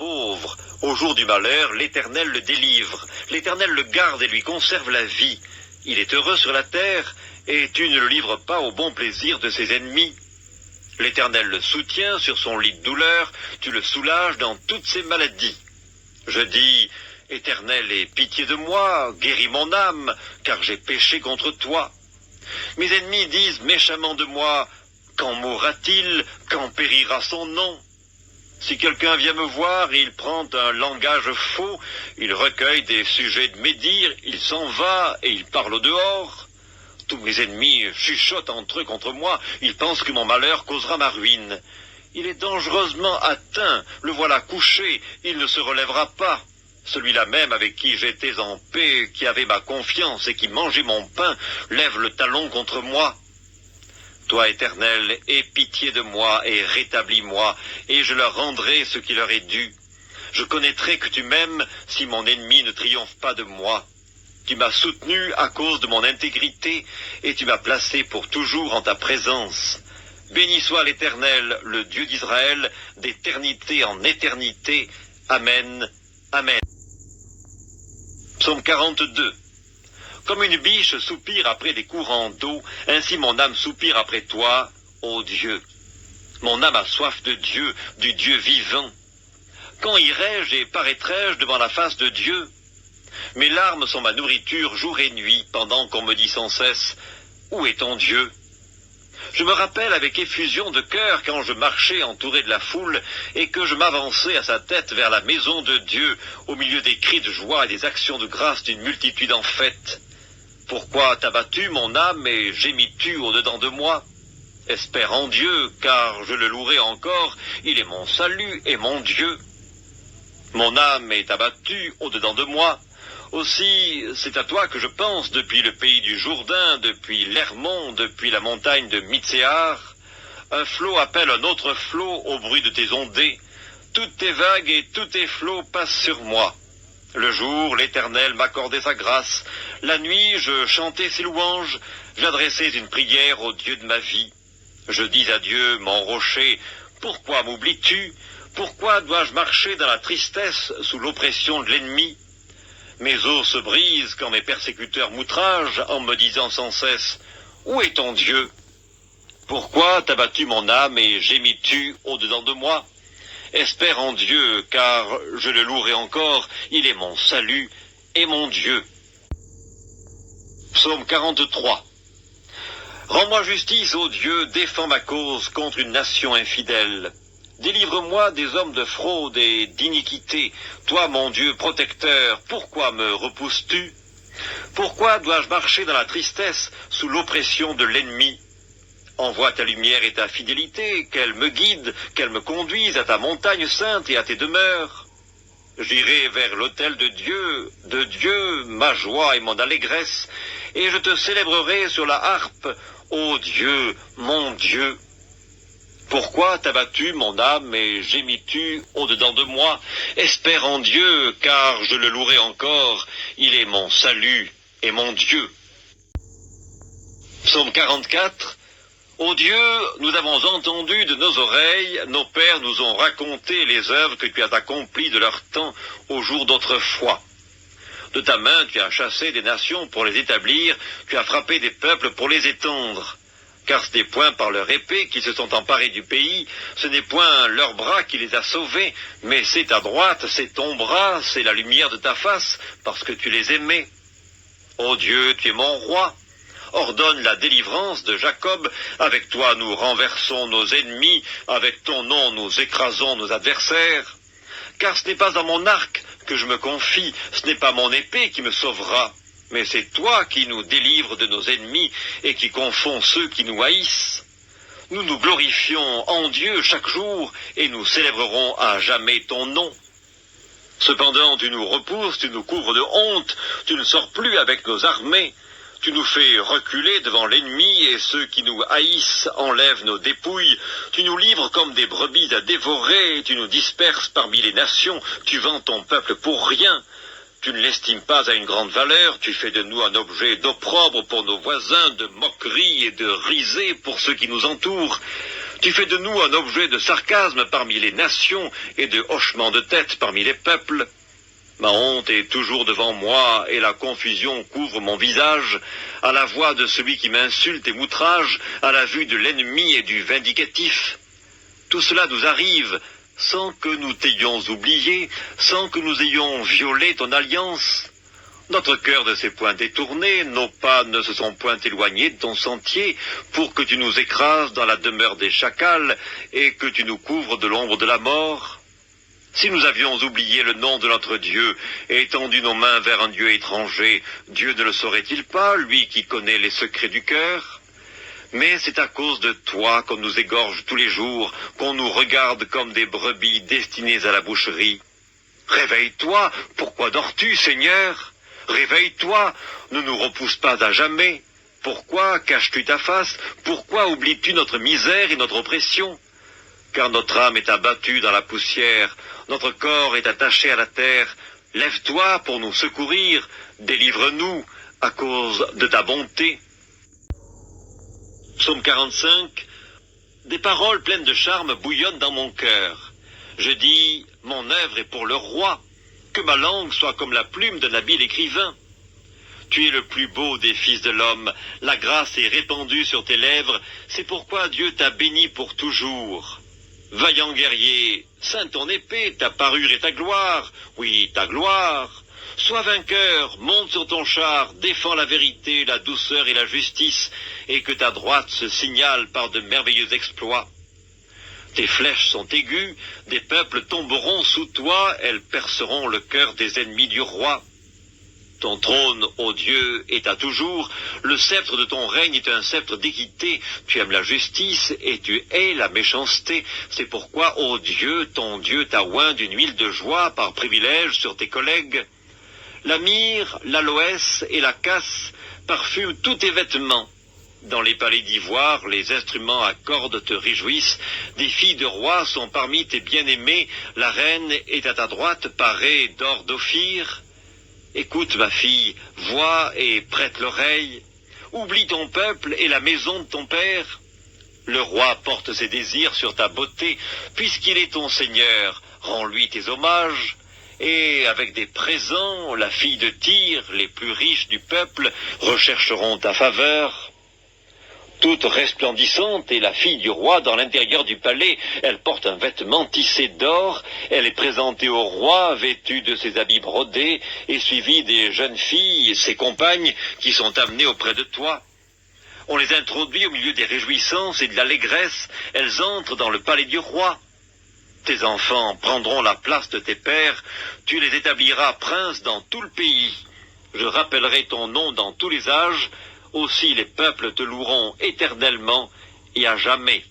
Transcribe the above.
pauvre. Au jour du malheur, l'Éternel le délivre. L'Éternel le garde et lui conserve la vie. Il est heureux sur la terre, et tu ne le livres pas au bon plaisir de ses ennemis. L'Éternel le soutient sur son lit de douleur, tu le soulages dans toutes ses maladies. Je dis, Éternel, aie pitié de moi, guéris mon âme, car j'ai péché contre toi. Mes ennemis disent méchamment de moi, quand mourra-t-il, quand périra son nom? Si quelqu'un vient me voir, il prend un langage faux, il recueille des sujets de médire, il s'en va et il parle au dehors. Tous mes ennemis chuchotent entre eux contre moi, ils pensent que mon malheur causera ma ruine. Il est dangereusement atteint, le voilà couché, il ne se relèvera pas. Celui-là même avec qui j'étais en paix, qui avait ma confiance et qui mangeait mon pain, lève le talon contre moi. Toi, Éternel, aie pitié de moi et rétablis-moi, et je leur rendrai ce qui leur est dû. Je connaîtrai que tu m'aimes si mon ennemi ne triomphe pas de moi. Tu m'as soutenu à cause de mon intégrité, et tu m'as placé pour toujours en ta présence. Béni soit l'Éternel, le Dieu d'Israël, d'éternité en éternité. Amen. Amen. Psaume 42. Comme une biche soupire après des courants d'eau, ainsi mon âme soupire après toi, ô Dieu. Mon âme a soif de Dieu, du Dieu vivant. Quand irai-je et paraîtrai-je devant la face de Dieu? Mes larmes sont ma nourriture jour et nuit, pendant qu'on me dit sans cesse, où est ton Dieu? Je me rappelle avec effusion de cœur quand je marchais entouré de la foule et que je m'avançais à sa tête vers la maison de Dieu, au milieu des cris de joie et des actions de grâce d'une multitude en fête. Pourquoi t'as battu mon âme et gémis-tu au-dedans de moi? Espère en Dieu, car je le louerai encore, il est mon salut et mon Dieu. Mon âme est abattue au-dedans de moi. Aussi, c'est à toi que je pense depuis le pays du Jourdain, depuis l'Hermon, depuis la montagne de Mitséar. Un flot appelle un autre flot au bruit de tes ondées. Toutes tes vagues et tous tes flots passent sur moi. Le jour, l'Éternel m'accordait sa grâce. La nuit, je chantais ses louanges. J'adressais une prière au Dieu de ma vie. Je dis à Dieu, mon rocher, pourquoi m'oublies-tu? Pourquoi dois-je marcher dans la tristesse sous l'oppression de l'ennemi? Mes os se brisent quand mes persécuteurs m'outragent en me disant sans cesse, où est ton Dieu? Pourquoi t'as battu mon âme et gémis-tu au-dedans de moi? Espère en Dieu, car je le louerai encore, il est mon salut et mon Dieu. Psaume 43. Rends-moi justice, ô Dieu, défends ma cause contre une nation infidèle. Délivre-moi des hommes de fraude et d'iniquité. Toi, mon Dieu protecteur, pourquoi me repousses-tu? Pourquoi dois-je marcher dans la tristesse sous l'oppression de l'ennemi? Envoie ta lumière et ta fidélité, qu'elle me guide, qu'elle me conduise à ta montagne sainte et à tes demeures. J'irai vers l'autel de Dieu, ma joie et mon allégresse, et je te célébrerai sur la harpe, ô Dieu, mon Dieu. Pourquoi t'as battu mon âme et gémis-tu au-dedans de moi? Espère en Dieu, car je le louerai encore, il est mon salut et mon Dieu. Psaume 44. Ô Dieu, nous avons entendu de nos oreilles, nos pères nous ont raconté les œuvres que tu as accomplies de leur temps au jour d'autrefois. De ta main tu as chassé des nations pour les établir, tu as frappé des peuples pour les étendre. Car ce n'est point par leur épée qu'ils se sont emparés du pays, ce n'est point leur bras qui les a sauvés, mais c'est ta droite, c'est ton bras, c'est la lumière de ta face, parce que tu les aimais. Ô Dieu, tu es mon roi. Ordonne la délivrance de Jacob, avec toi nous renversons nos ennemis, avec ton nom nous écrasons nos adversaires. Car ce n'est pas à mon arc que je me confie, ce n'est pas mon épée qui me sauvera, mais c'est toi qui nous délivres de nos ennemis et qui confonds ceux qui nous haïssent. Nous nous glorifions en Dieu chaque jour et nous célébrerons à jamais ton nom. Cependant tu nous repousses, tu nous couvres de honte, tu ne sors plus avec nos armées. Tu nous fais reculer devant l'ennemi et ceux qui nous haïssent enlèvent nos dépouilles. Tu nous livres comme des brebis à dévorer, tu nous disperses parmi les nations, tu vends ton peuple pour rien. Tu ne l'estimes pas à une grande valeur, tu fais de nous un objet d'opprobre pour nos voisins, de moquerie et de risée pour ceux qui nous entourent. Tu fais de nous un objet de sarcasme parmi les nations et de hochement de tête parmi les peuples. Ma honte est toujours devant moi et la confusion couvre mon visage, à la voix de celui qui m'insulte et m'outrage, à la vue de l'ennemi et du vindicatif. Tout cela nous arrive sans que nous t'ayons oublié, sans que nous ayons violé ton alliance. Notre cœur ne s'est point détourné, nos pas ne se sont point éloignés de ton sentier, pour que tu nous écrases dans la demeure des chacals et que tu nous couvres de l'ombre de la mort. Si nous avions oublié le nom de notre Dieu et étendu nos mains vers un Dieu étranger, Dieu ne le saurait-il pas, lui qui connaît les secrets du cœur? Mais c'est à cause de toi qu'on nous égorge tous les jours, qu'on nous regarde comme des brebis destinées à la boucherie. Réveille-toi, pourquoi dors-tu, Seigneur? Réveille-toi, ne nous repousse pas à jamais. Pourquoi caches-tu ta face? Pourquoi oublies-tu notre misère et notre oppression? Car notre âme est abattue dans la poussière, notre corps est attaché à la terre. Lève-toi pour nous secourir, délivre-nous à cause de ta bonté. Psaume 45. Des paroles pleines de charme bouillonnent dans mon cœur. Je dis, mon œuvre est pour le roi, que ma langue soit comme la plume d'un habile écrivain. Tu es le plus beau des fils de l'homme, la grâce est répandue sur tes lèvres, c'est pourquoi Dieu t'a béni pour toujours. Vaillant guerrier, ceins ton épée, ta parure et ta gloire, oui, ta gloire. Sois vainqueur, monte sur ton char, défends la vérité, la douceur et la justice, et que ta droite se signale par de merveilleux exploits. Tes flèches sont aiguës, des peuples tomberont sous toi, elles perceront le cœur des ennemis du roi. Ton trône, ô Dieu, est à toujours, le sceptre de ton règne est un sceptre d'équité, tu aimes la justice et tu hais la méchanceté, c'est pourquoi, ô Dieu, ton Dieu t'a oint d'une huile de joie par privilège sur tes collègues. La myrrhe, l'aloès et la casse parfument tous tes vêtements. Dans les palais d'ivoire, les instruments à cordes te réjouissent, des filles de rois sont parmi tes bien-aimés, la reine est à ta droite parée d'or d'Ophir. Écoute, ma fille, vois et prête l'oreille. Oublie ton peuple et la maison de ton père. Le roi porte ses désirs sur ta beauté, puisqu'il est ton seigneur, rends-lui tes hommages. Et avec des présents, la fille de Tyr, les plus riches du peuple, rechercheront ta faveur. Toute resplendissante est la fille du roi dans l'intérieur du palais. Elle porte un vêtement tissé d'or. Elle est présentée au roi, vêtue de ses habits brodés, et suivie des jeunes filles, ses compagnes, qui sont amenées auprès de toi. On les introduit au milieu des réjouissances et de l'allégresse. Elles entrent dans le palais du roi. Tes enfants prendront la place de tes pères. Tu les établiras princes dans tout le pays. Je rappellerai ton nom dans tous les âges. Aussi les peuples te loueront éternellement et à jamais.